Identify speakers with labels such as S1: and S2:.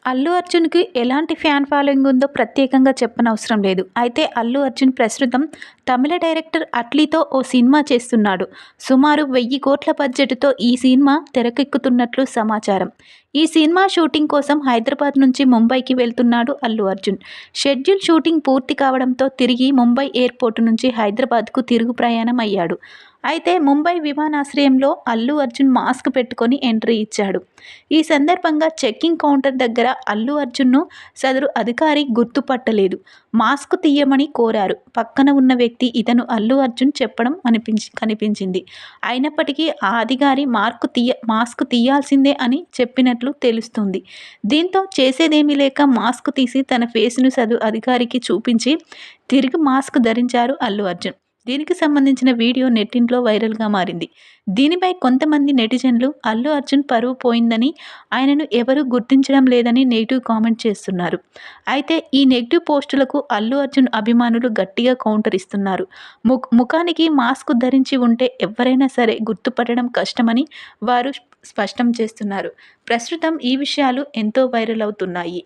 S1: అల్లు అర్జున్‌కి ఎలాంటి fan following ఉందో ప్రత్యేకంగా చెప్పనవసరం లేదు. అయితే అల్లు అర్జున్ ప్రస్తుతం తమిళ డైరెక్టర్ అట్లీతో ఓ సినిమా చేస్తున్నాడు. సుమారు 1000,00,00,000 బడ్జెట్‌తో ఈ సినిమా తెరకెక్కుతున్నట్లు సమాచారం. ఈ సినిమా షూటింగ్ కోసం హైదరాబాద్ నుంచి ముంబైకి వెళ్తున్నాడు అల్లు అర్జున్. షెడ్యూల్ షూటింగ్ పూర్తి కావడంతో తిరిగి ముంబై ఎయిర్‌పోర్ట్ నుంచి హైదరాబాద్‌కు తిరుగు ప్రయాణం అయ్యాడు. అయితే ముంబై విమానాశ్రయంలో అల్లు అర్జున్ మాస్క్ పెట్టుకొని ఎంట్రీ ఇచ్చాడు. ఈ సందర్భంగా చెకింగ్ కౌంటర్ దగ్గర అల్లు అర్జున్‌ను సదరు అధికారి గుర్తుపట్టలేదు. మాస్క్ తీయమని కోరారు. పక్కన ఉన్న వ్యక్తి ఇతను అల్లు అర్జున్ చెప్పడం కనిపించింది. అయినప్పటికీ ఆ అధికారి మాస్క్ తీయాల్సిందే అని చెప్పినట్లు తెలుస్తుంది. దీంతో చేసేదేమీ లేక మాస్క్ తీసి తన ఫేస్‌ను సదరు అధికారికి చూపించి తిరిగి మాస్క్ ధరించారు అల్లు అర్జున్. దీనికి సంబంధించిన వీడియో నెట్టింట్లో వైరల్‌గా మారింది. దీనిపై కొంతమంది నెటిజన్లు అల్లు అర్జున్ పరువు పోయిందని, ఆయనను ఎవరూ గుర్తించడం లేదని నెగెటివ్ కామెంట్ చేస్తున్నారు. అయితే ఈ నెగెటివ్ పోస్టులకు అల్లు అర్జున్ అభిమానులు గట్టిగా కౌంటర్ ఇస్తున్నారు. ముఖానికి మాస్క్ ధరించి ఉంటే ఎవ్వరైనా సరే గుర్తుపట్టడం కష్టమని వారు స్పష్టం చేస్తున్నారు. ప్రస్తుతం ఈ విషయాలు ఎంతో వైరల్ అవుతున్నాయి.